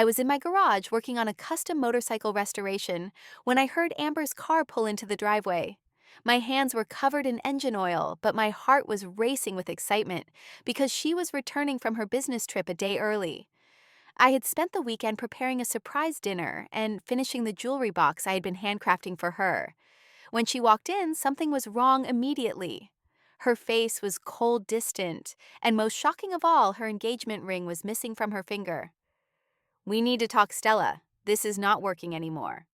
I was in my garage working on a custom motorcycle restoration when I heard Amber's car pull into the driveway. My hands were covered in engine oil, but my heart was racing with excitement because she was returning from her business trip a day early. I had spent the weekend preparing a surprise dinner and finishing the jewelry box I had been handcrafting for her. When she walked in, something was wrong immediately. Her face was cold distant, and most shocking of all, her engagement ring was missing from her finger. "We need to talk, Stella. This is not working anymore."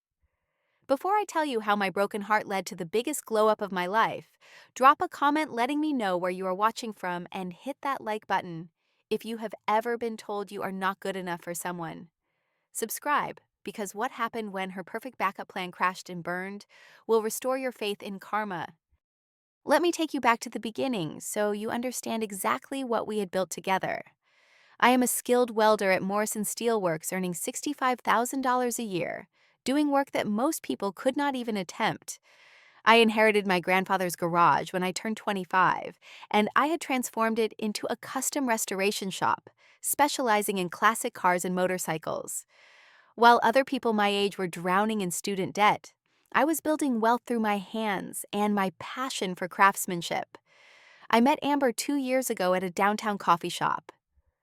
Before I tell you how my broken heart led to the biggest glow up of my life, drop a comment letting me know where you are watching from and hit that like button if you have ever been told you are not good enough for someone. Subscribe, because what happened when her perfect backup plan crashed and burned will restore your faith in karma. Let me take you back to the beginning so you understand exactly what we had built together. I am a skilled welder at Morrison Steelworks, earning $65,000 a year, doing work that most people could not even attempt. I inherited my grandfather's garage when I turned 25, and I had transformed it into a custom restoration shop, specializing in classic cars and motorcycles. While other people my age were drowning in student debt, I was building wealth through my hands and my passion for craftsmanship. I met Amber 2 years ago at a downtown coffee shop.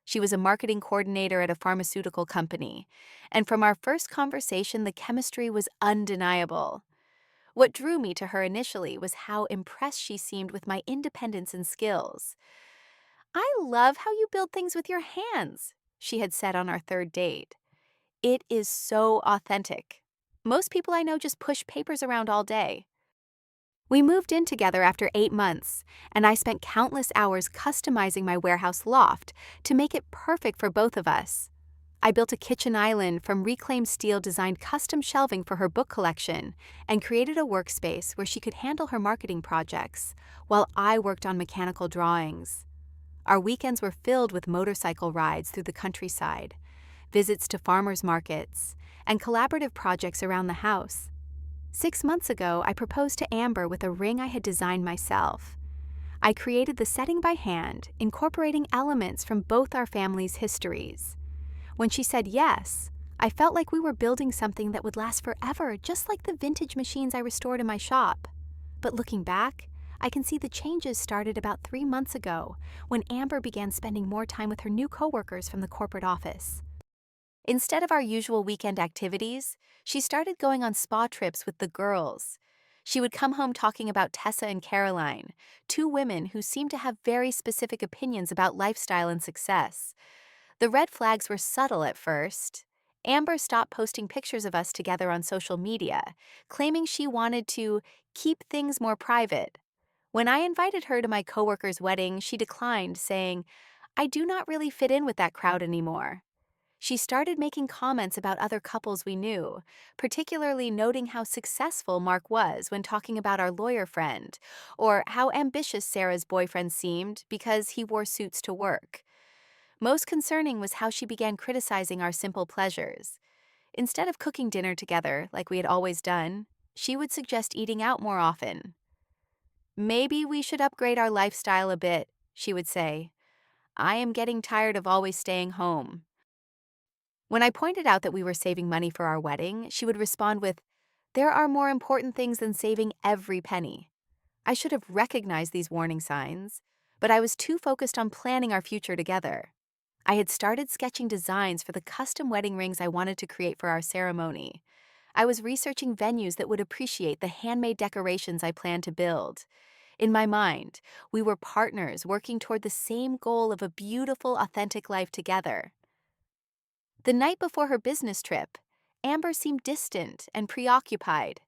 She was a marketing coordinator at a pharmaceutical company, and from our first conversation, the chemistry was undeniable. What drew me to her initially was how impressed she seemed with my independence and skills. "I love how you build things with your hands," she had said on our third date. "It is so authentic. Most people I know just push papers around all day." We moved in together after 8 months, and I spent countless hours customizing my warehouse loft to make it perfect for both of us. I built a kitchen island from reclaimed steel, designed custom shelving for her book collection, and created a workspace where she could handle her marketing projects, while I worked on mechanical drawings. Our weekends were filled with motorcycle rides through the countryside, visits to farmers markets, and collaborative projects around the house. 6 months ago, I proposed to Amber with a ring I had designed myself. I created the setting by hand, incorporating elements from both our families' histories. When she said yes, I felt like we were building something that would last forever, just like the vintage machines I restored in my shop. But looking back, I can see the changes started about 3 months ago, when Amber began spending more time with her new coworkers from the corporate office. Instead of our usual weekend activities, she started going on spa trips with the girls. She would come home talking about Tessa and Caroline, two women who seemed to have very specific opinions about lifestyle and success. The red flags were subtle at first. Amber stopped posting pictures of us together on social media, claiming she wanted to keep things more private. When I invited her to my coworker's wedding, she declined, saying, "I do not really fit in with that crowd anymore." She started making comments about other couples we knew, particularly noting how successful Mark was when talking about our lawyer friend, or how ambitious Sarah's boyfriend seemed because he wore suits to work. Most concerning was how she began criticizing our simple pleasures. Instead of cooking dinner together like we had always done, she would suggest eating out more often. "Maybe we should upgrade our lifestyle a bit," she would say. "I am getting tired of always staying home." When I pointed out that we were saving money for our wedding, she would respond with, "There are more important things than saving every penny." I should have recognized these warning signs, but I was too focused on planning our future together. I had started sketching designs for the custom wedding rings I wanted to create for our ceremony. I was researching venues that would appreciate the handmade decorations I planned to build. In my mind, we were partners working toward the same goal of a beautiful, authentic life together. The night before her business trip, Amber seemed distant and preoccupied.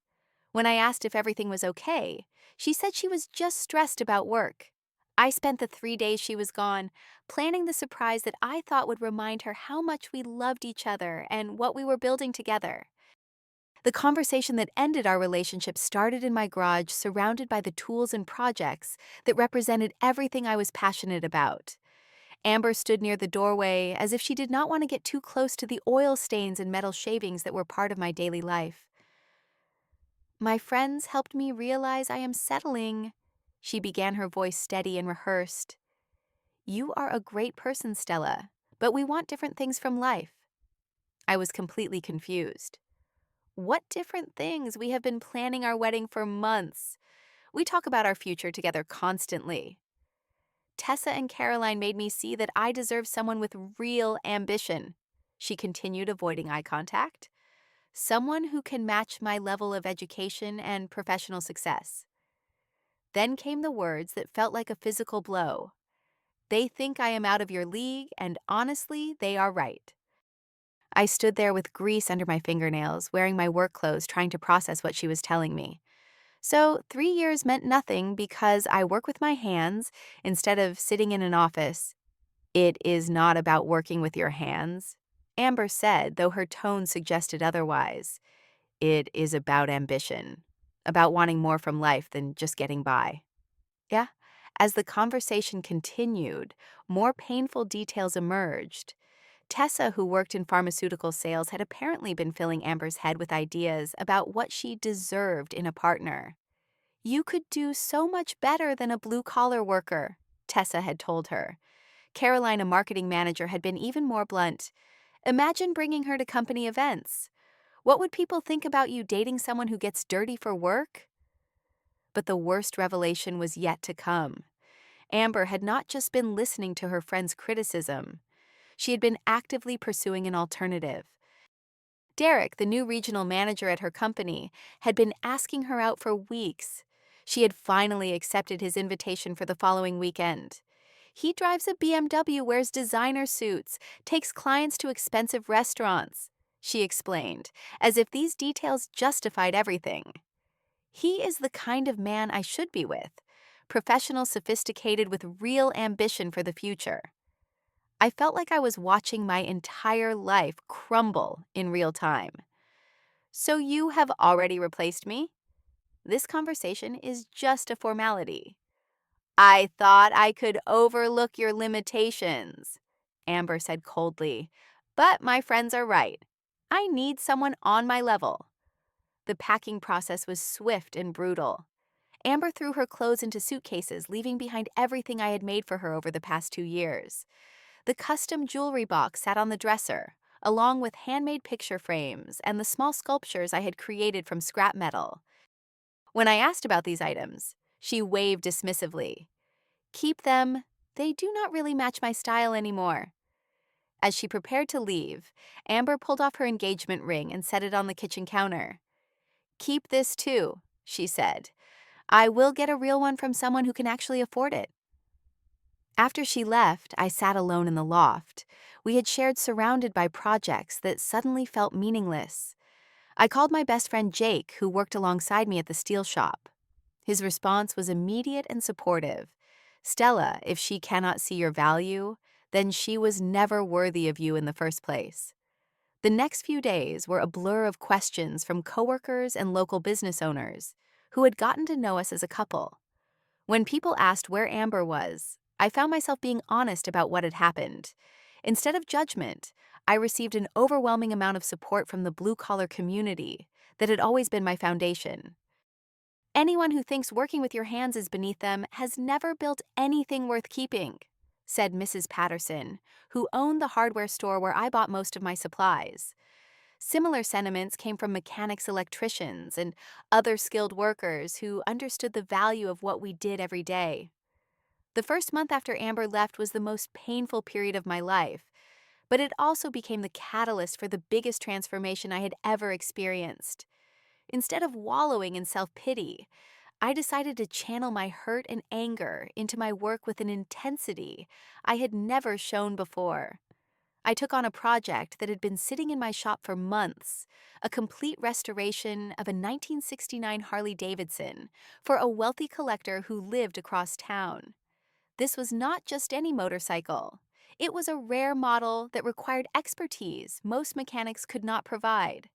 When I asked if everything was okay, she said she was just stressed about work. I spent the 3 days she was gone planning the surprise that I thought would remind her how much we loved each other and what we were building together. The conversation that ended our relationship started in my garage, surrounded by the tools and projects that represented everything I was passionate about. Amber stood near the doorway as if she did not want to get too close to the oil stains and metal shavings that were part of my daily life. "My friends helped me realize I am settling." She began, her voice steady and rehearsed. "You are a great person, Stella, but we want different things from life." I was completely confused. What different things? We have been planning our wedding for months. We talk about our future together constantly. Tessa and Caroline made me see that I deserve someone with real ambition. She continued, avoiding eye contact. Someone who can match my level of education and professional success. Then came the words that felt like a physical blow. They think I am out of your league, and honestly, they are right. I stood there with grease under my fingernails, wearing my work clothes, trying to process what she was telling me. So, 3 years meant nothing because I work with my hands instead of sitting in an office. It is not about working with your hands, Amber said, though her tone suggested otherwise. It is about ambition, about wanting more from life than just getting by. Yeah. As the conversation continued, more painful details emerged. Tessa, who worked in pharmaceutical sales, had apparently been filling Amber's head with ideas about what she deserved in a partner. You could do so much better than a blue-collar worker, Tessa had told her. Caroline, a marketing manager, had been even more blunt. Imagine bringing her to company events. What would people think about you dating someone who gets dirty for work? But the worst revelation was yet to come. Amber had not just been listening to her friend's criticism. She had been actively pursuing an alternative. Derek, the new regional manager at her company, had been asking her out for weeks. She had finally accepted his invitation for the following weekend. He drives a BMW, wears designer suits, takes clients to expensive restaurants, she explained, as if these details justified everything. He is the kind of man I should be with, professional, sophisticated, with real ambition for the future. I felt like I was watching my entire life crumble in real time. So you have already replaced me? This conversation is just a formality. I thought I could overlook your limitations, Amber said coldly. But my friends are right. I need someone on my level. The packing process was swift and brutal. Amber threw her clothes into suitcases, leaving behind everything I had made for her over the past 2 years. The custom jewelry box sat on the dresser, along with handmade picture frames and the small sculptures I had created from scrap metal. When I asked about these items, she waved dismissively. Keep them. They do not really match my style anymore. As she prepared to leave, Amber pulled off her engagement ring and set it on the kitchen counter. Keep this too, she said. I will get a real one from someone who can actually afford it. After she left, I sat alone in the loft. We had shared surrounded by projects that suddenly felt meaningless. I called my best friend Jake, who worked alongside me at the steel shop. His response was immediate and supportive. Stella, if she cannot see your value, then she was never worthy of you in the first place. The next few days were a blur of questions from coworkers and local business owners who had gotten to know us as a couple. When people asked where Amber was, I found myself being honest about what had happened. Instead of judgment, I received an overwhelming amount of support from the blue-collar community that had always been my foundation. Anyone who thinks working with your hands is beneath them has never built anything worth keeping, said Mrs. Patterson, who owned the hardware store where I bought most of my supplies. Similar sentiments came from mechanics, electricians, and other skilled workers who understood the value of what we did every day. The first month after Amber left was the most painful period of my life, but it also became the catalyst for the biggest transformation I had ever experienced. Instead of wallowing in self-pity, I decided to channel my hurt and anger into my work with an intensity I had never shown before. I took on a project that had been sitting in my shop for months, a complete restoration of a 1969 Harley-Davidson for a wealthy collector who lived across town. This was not just any motorcycle. It was a rare model that required expertise most mechanics could not provide.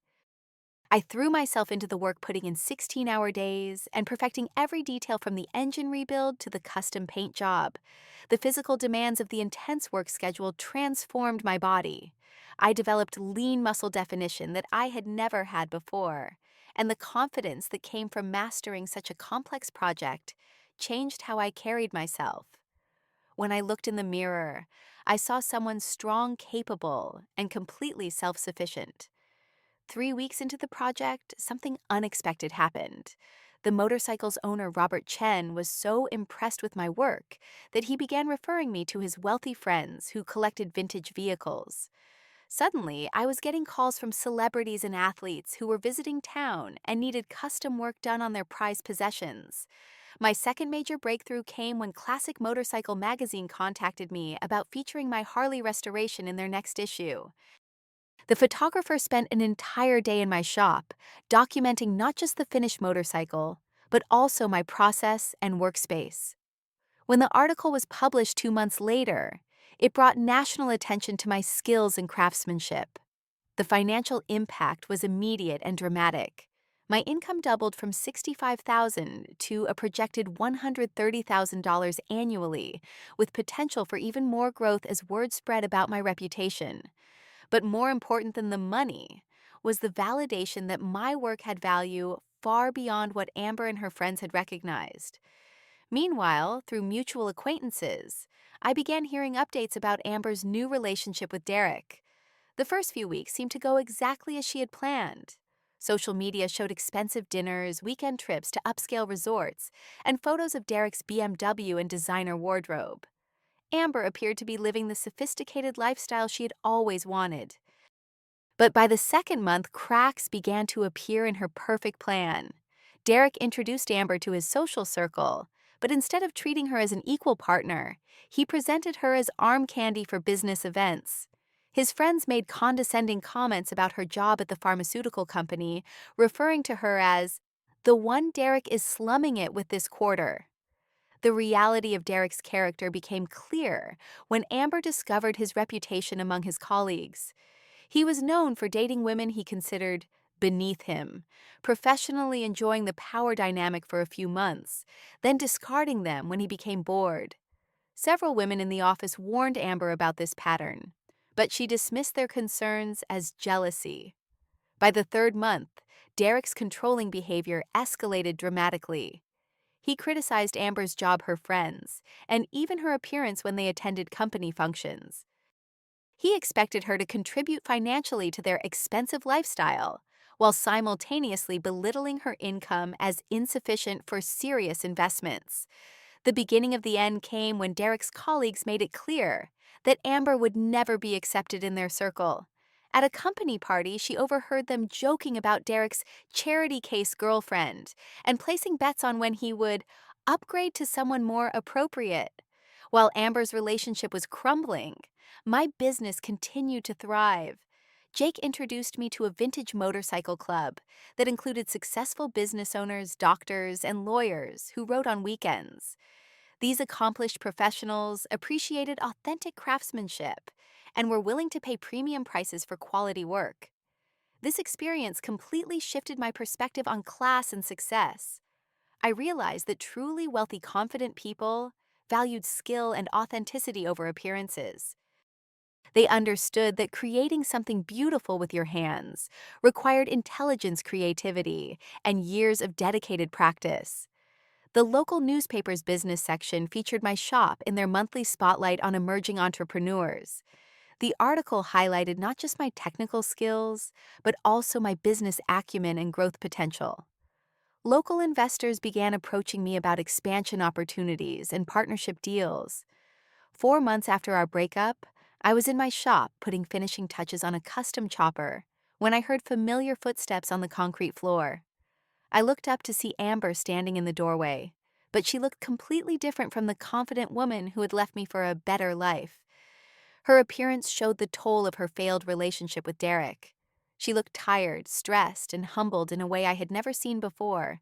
I threw myself into the work, putting in 16-hour days and perfecting every detail from the engine rebuild to the custom paint job. The physical demands of the intense work schedule transformed my body. I developed lean muscle definition that I had never had before, and the confidence that came from mastering such a complex project changed how I carried myself. When I looked in the mirror, I saw someone strong, capable, and completely self sufficient. 3 weeks into the project, something unexpected happened. The motorcycle's owner, Robert Chen, was so impressed with my work that he began referring me to his wealthy friends who collected vintage vehicles. Suddenly, I was getting calls from celebrities and athletes who were visiting town and needed custom work done on their prized possessions. My second major breakthrough came when Classic Motorcycle magazine contacted me about featuring my Harley restoration in their next issue. The photographer spent an entire day in my shop, documenting not just the finished motorcycle, but also my process and workspace. When the article was published 2 months later, it brought national attention to my skills and craftsmanship. The financial impact was immediate and dramatic. My income doubled from $65,000 to a projected $130,000 annually, with potential for even more growth as word spread about my reputation. But more important than the money was the validation that my work had value far beyond what Amber and her friends had recognized. Meanwhile, through mutual acquaintances, I began hearing updates about Amber's new relationship with Derek. The first few weeks seemed to go exactly as she had planned. Social media showed expensive dinners, weekend trips to upscale resorts, and photos of Derek's BMW and designer wardrobe. Amber appeared to be living the sophisticated lifestyle she had always wanted. But by the second month, cracks began to appear in her perfect plan. Derek introduced Amber to his social circle, but instead of treating her as an equal partner, he presented her as arm candy for business events. His friends made condescending comments about her job at the pharmaceutical company, referring to her as the one Derek is slumming it with this quarter. The reality of Derek's character became clear when Amber discovered his reputation among his colleagues. He was known for dating women he considered beneath him, professionally enjoying the power dynamic for a few months, then discarding them when he became bored. Several women in the office warned Amber about this pattern, but she dismissed their concerns as jealousy. By the third month, Derek's controlling behavior escalated dramatically. He criticized Amber's job, her friends, and even her appearance when they attended company functions. He expected her to contribute financially to their expensive lifestyle, while simultaneously belittling her income as insufficient for serious investments. The beginning of the end came when Derek's colleagues made it clear that Amber would never be accepted in their circle. At a company party, she overheard them joking about Derek's charity case girlfriend and placing bets on when he would upgrade to someone more appropriate. While Amber's relationship was crumbling, my business continued to thrive. Jake introduced me to a vintage motorcycle club that included successful business owners, doctors, and lawyers who rode on weekends. These accomplished professionals appreciated authentic craftsmanship and were willing to pay premium prices for quality work. This experience completely shifted my perspective on class and success. I realized that truly wealthy, confident people valued skill and authenticity over appearances. They understood that creating something beautiful with your hands required intelligence, creativity, and years of dedicated practice. The local newspaper's business section featured my shop in their monthly spotlight on emerging entrepreneurs. The article highlighted not just my technical skills, but also my business acumen and growth potential. Local investors began approaching me about expansion opportunities and partnership deals. 4 months after our breakup, I was in my shop putting finishing touches on a custom chopper when I heard familiar footsteps on the concrete floor. I looked up to see Amber standing in the doorway, but she looked completely different from the confident woman who had left me for a better life. Her appearance showed the toll of her failed relationship with Derek. She looked tired, stressed, and humbled in a way I had never seen before.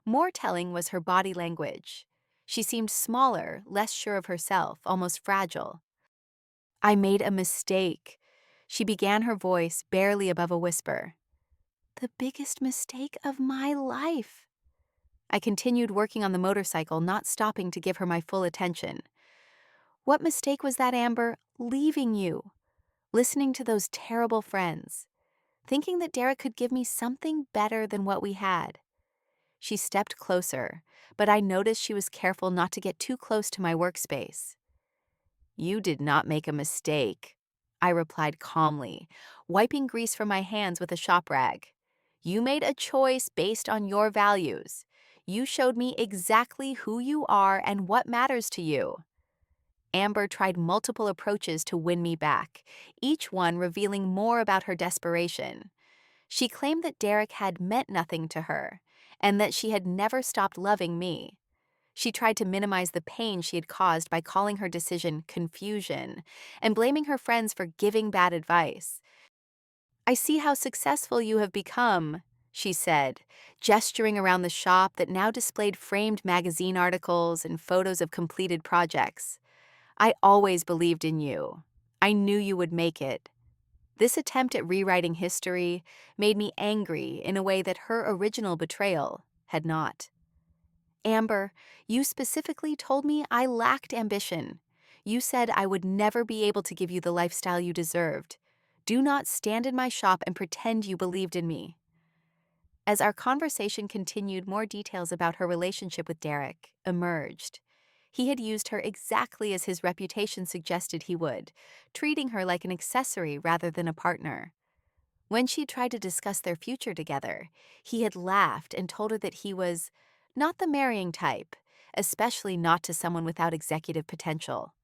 More telling was her body language. She seemed smaller, less sure of herself, almost fragile. "I made a mistake," she began, her voice barely above a whisper. "The biggest mistake of my life." I continued working on the motorcycle, not stopping to give her my full attention. "What mistake was that, Amber? Leaving you, listening to those terrible friends, thinking that Derek could give me something better than what we had." She stepped closer, but I noticed she was careful not to get too close to my workspace. You did not make a mistake, I replied calmly, wiping grease from my hands with a shop rag. You made a choice based on your values. You showed me exactly who you are and what matters to you. Amber tried multiple approaches to win me back, each one revealing more about her desperation. She claimed that Derek had meant nothing to her, and that she had never stopped loving me. She tried to minimize the pain she had caused by calling her decision confusion and blaming her friends for giving bad advice. I see how successful you have become, she said, gesturing around the shop that now displayed framed magazine articles and photos of completed projects. I always believed in you. I knew you would make it. This attempt at rewriting history made me angry in a way that her original betrayal had not. Amber, you specifically told me I lacked ambition. You said I would never be able to give you the lifestyle you deserved. Do not stand in my shop and pretend you believed in me. As our conversation continued, more details about her relationship with Derek emerged. He had used her exactly as his reputation suggested he would, treating her like an accessory rather than a partner. When she tried to discuss their future together, he had laughed and told her that he was not the marrying type, especially not to someone without executive potential.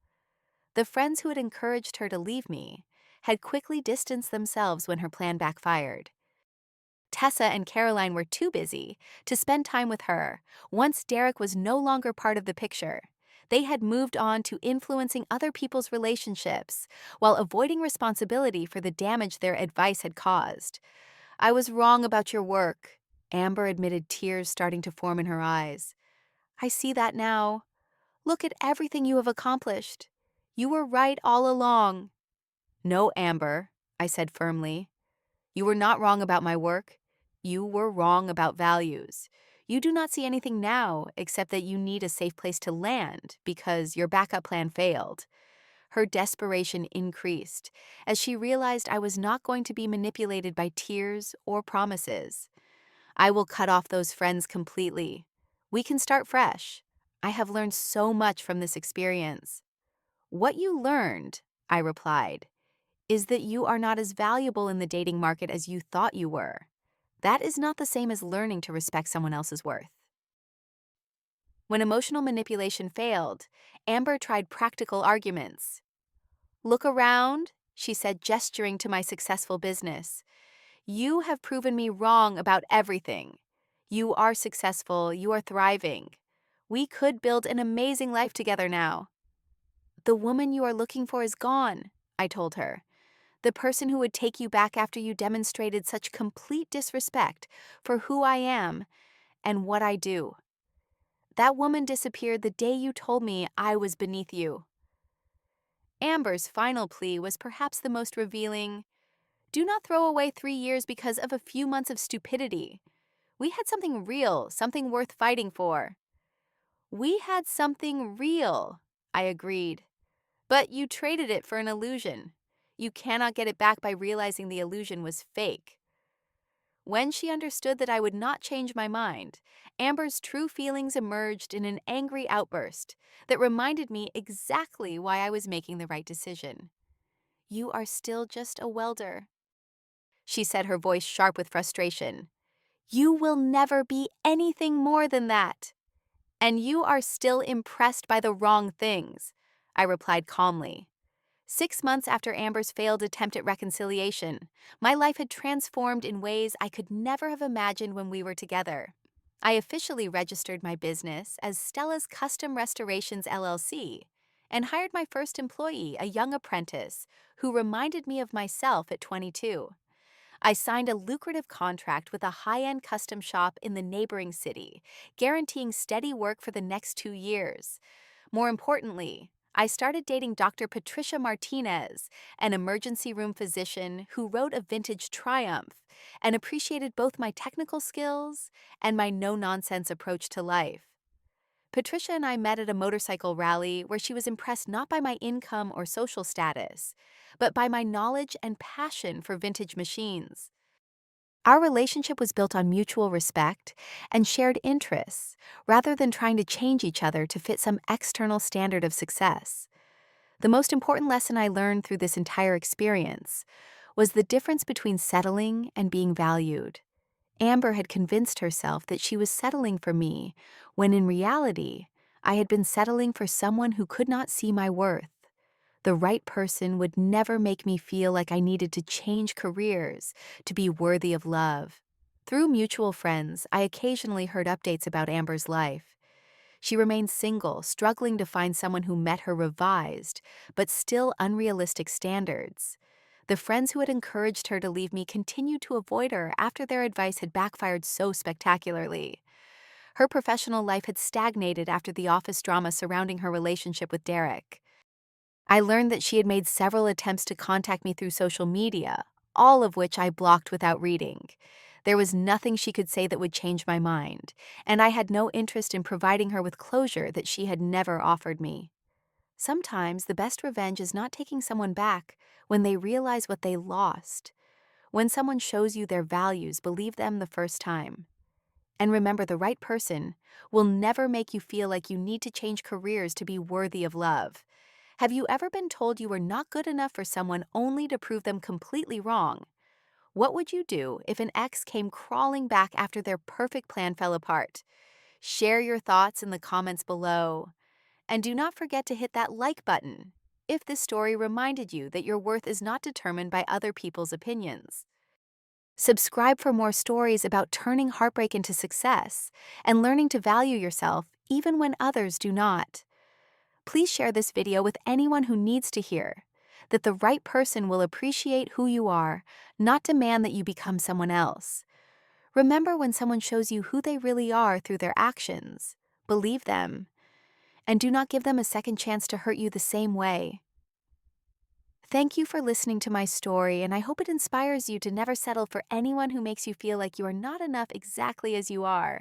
The friends who had encouraged her to leave me had quickly distanced themselves when her plan backfired. Tessa and Caroline were too busy to spend time with her once Derek was no longer part of the picture. They had moved on to influencing other people's relationships while avoiding responsibility for the damage their advice had caused. I was wrong about your work, Amber admitted, tears starting to form in her eyes. I see that now. Look at everything you have accomplished. You were right all along. No, Amber, I said firmly. You were not wrong about my work. You were wrong about values. You do not see anything now except that you need a safe place to land because your backup plan failed. Her desperation increased as she realized I was not going to be manipulated by tears or promises. I will cut off those friends completely. We can start fresh. I have learned so much from this experience. What you learned, I replied, is that you are not as valuable in the dating market as you thought you were. That is not the same as learning to respect someone else's worth. When emotional manipulation failed, Amber tried practical arguments. Look around, she said, gesturing to my successful business. You have proven me wrong about everything. You are successful, you are thriving. We could build an amazing life together now. The woman you are looking for is gone, I told her. The person who would take you back after you demonstrated such complete disrespect for who I am and what I do. That woman disappeared the day you told me I was beneath you. Amber's final plea was perhaps the most revealing. Do not throw away 3 years because of a few months of stupidity. We had something real, something worth fighting for. We had something real, I agreed. But you traded it for an illusion. You cannot get it back by realizing the illusion was fake. When she understood that I would not change my mind, Amber's true feelings emerged in an angry outburst that reminded me exactly why I was making the right decision. You are still just a welder, she said, her voice sharp with frustration. You will never be anything more than that. And you are still impressed by the wrong things, I replied calmly. 6 months after Amber's failed attempt at reconciliation, my life had transformed in ways I could never have imagined when we were together. I officially registered my business as Stella's Custom Restorations LLC and hired my first employee, a young apprentice, who reminded me of myself at 22. I signed a lucrative contract with a high-end custom shop in the neighboring city, guaranteeing steady work for the next 2 years. More importantly, I started dating Dr. Patricia Martinez, an emergency room physician who rode a vintage Triumph and appreciated both my technical skills and my no-nonsense approach to life. Patricia and I met at a motorcycle rally where she was impressed not by my income or social status, but by my knowledge and passion for vintage machines. Our relationship was built on mutual respect and shared interests, rather than trying to change each other to fit some external standard of success. The most important lesson I learned through this entire experience was the difference between settling and being valued. Amber had convinced herself that she was settling for me, when in reality, I had been settling for someone who could not see my worth. The right person would never make me feel like I needed to change careers to be worthy of love. Through mutual friends, I occasionally heard updates about Amber's life. She remained single, struggling to find someone who met her revised, but still unrealistic standards. The friends who had encouraged her to leave me continued to avoid her after their advice had backfired so spectacularly. Her professional life had stagnated after the office drama surrounding her relationship with Derek. I learned that she had made several attempts to contact me through social media, all of which I blocked without reading. There was nothing she could say that would change my mind, and I had no interest in providing her with closure that she had never offered me. Sometimes the best revenge is not taking someone back when they realize what they lost. When someone shows you their values, believe them the first time. And remember, the right person will never make you feel like you need to change careers to be worthy of love. Have you ever been told you were not good enough for someone only to prove them completely wrong? What would you do if an ex came crawling back after their perfect plan fell apart? Share your thoughts in the comments below. And do not forget to hit that like button if this story reminded you that your worth is not determined by other people's opinions. Subscribe for more stories about turning heartbreak into success and learning to value yourself even when others do not. Please share this video with anyone who needs to hear that the right person will appreciate who you are, not demand that you become someone else. Remember, when someone shows you who they really are through their actions, believe them, and do not give them a second chance to hurt you the same way. Thank you for listening to my story, and I hope it inspires you to never settle for anyone who makes you feel like you are not enough exactly as you are.